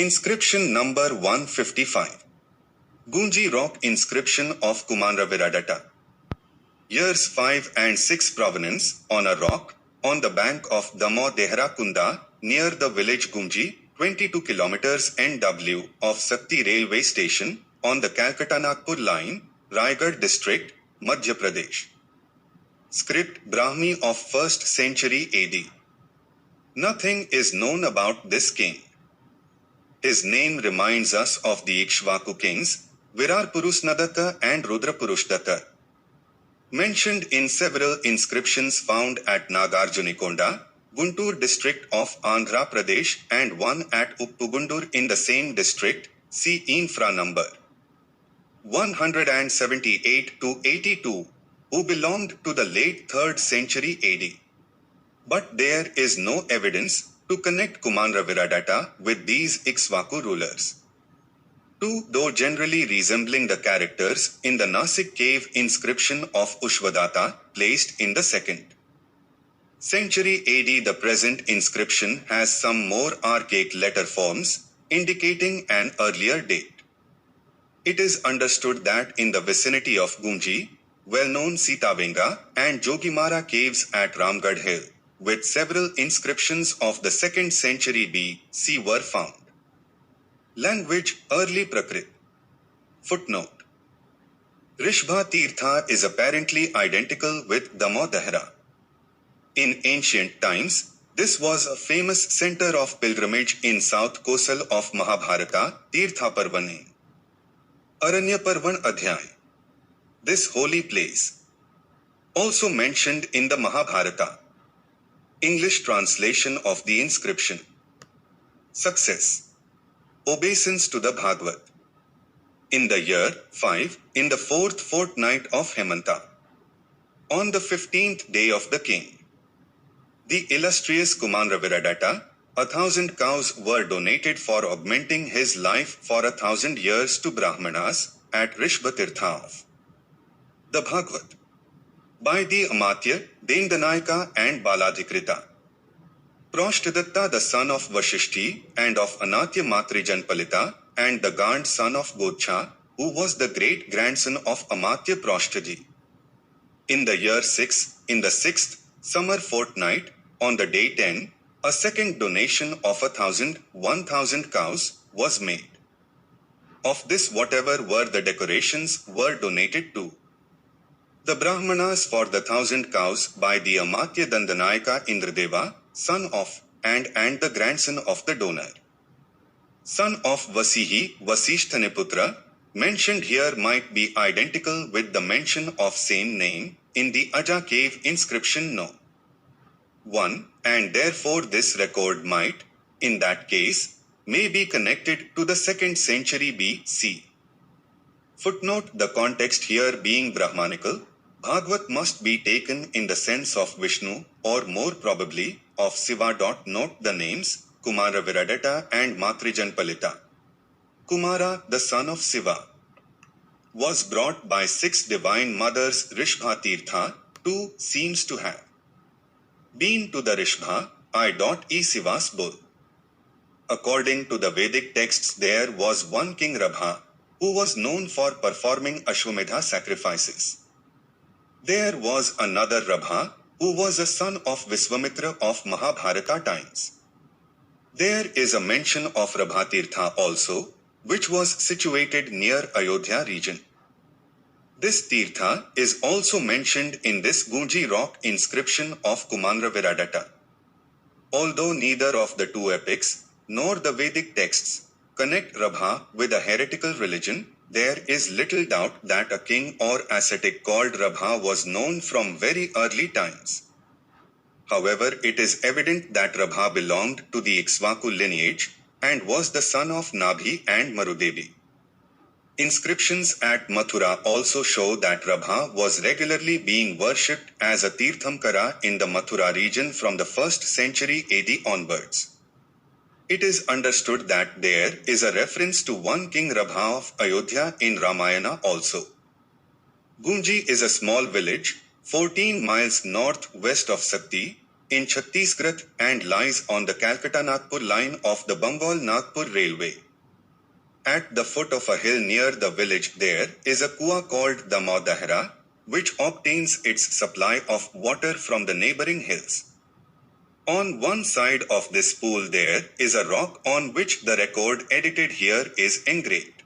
Inscription number 155. Gunji rock inscription of Kumanraviradatta. Years 5 and 6 provenance, on a rock, on the bank of Damodara Kunda, near the village Gunji, 22 kilometers NW of Sakti railway station, on the Calcutta-Nagpur line, Raigad district, Madhya Pradesh. Script Brahmi of 1st century AD. Nothing is known about this king. His name reminds us of the Ikshvaku kings, Virar Purusnadaka and Rudra Purushdaka, mentioned in several inscriptions found at Nagarjunikonda, Guntur district of Andhra Pradesh and one at Uppugundur in the same district, see infra number 178 to 82, who belonged to the late 3rd century AD. But there is no evidence to connect Kumanraviradatta with these Ikshvaku rulers. Two, though generally resembling the characters in the Nasik cave inscription of Ushvadatta, placed in the 2nd century AD. The present inscription has some more archaic letter forms, indicating an earlier date. It is understood that in the vicinity of Gunji, well-known Sitavenga and Jogimara caves at Ramgarh Hill, with several inscriptions of the 2nd century B.C. were found. Language, Early Prakrit. Footnote. Rishbha Tirtha is apparently identical with Damodara. In ancient times, this was a famous center of pilgrimage in South Kosal of Mahabharata, Tirtha Parvane. Aranya Parvan Adhyay. This holy place. Also mentioned in the Mahabharata. English translation of the inscription. Success. Obeisance to the Bhagavad. In the year 5, in the 4th fortnight of Hemanta, on the 15th day of the king, the illustrious Kumanraviradatta, 1,000 cows were donated for augmenting his life for 1,000 years to Brahmanas at Rishbhatirtha of the Bhagavad by the Amatya, Dendanayaka and Baladhikrita. Proshtadatta, the son of Vashishti and of Anatya Matrijanpalita, and the Gand son of Godcha, who was the great-grandson of Amatya Proshthaji. In the year 6, in the 6th summer fortnight, on the day 10, a second donation of 1,000 cows was made. Of this, whatever were the decorations were donated to the Brahmanas for the 1,000 cows by the Amatya Dandanayaka Indradeva, son of, and the grandson of the donor. Son of Vasihi, Vasishthaneputra, mentioned here might be identical with the mention of same name in the Aja cave inscription No. 1, and therefore this record might, in that case, may be connected to the 2nd century B.C. Footnote: the context here being Brahmanical, Bhagavat must be taken in the sense of Vishnu, or more probably, of Siva. Note the names, Kumanraviradatta and Matrijanpalita. Kumara, the son of Siva, was brought by 6 divine mothers. Rishbha Tirtha, 2, seems to have been to the Rishbha, I.E. Siva's bull. According to the Vedic texts, there was one king Rabha, who was known for performing Ashwamedha sacrifices. There was another Rabha, who was a son of Viswamitra of Mahabharata times. There is a mention of Rabhatirtha also, which was situated near Ayodhya region. This Tirtha is also mentioned in this Gunji rock inscription of Kumanraviradatta. Although neither of the two epics, nor the Vedic texts, connect Rabha with a heretical religion, there is little doubt that a king or ascetic called Rabha was known from very early times. However, it is evident that Rabha belonged to the Ikshvaku lineage, and was the son of Nabhi and Marudevi. Inscriptions at Mathura also show that Rabha was regularly being worshipped as a Tirthamkara in the Mathura region from the 1st century AD onwards. It is understood that there is a reference to one king Rabha of Ayodhya in Ramayana also. Gunji is a small village, 14 miles north-west of Sakti, in Chhattisgarh and lies on the Calcutta-Nagpur line of the Bambal-Nagpur railway. At the foot of a hill near the village there is a kua called the Maudahara, which obtains its supply of water from the neighboring hills. On one side of this pool there is a rock on which the record edited here is engraved.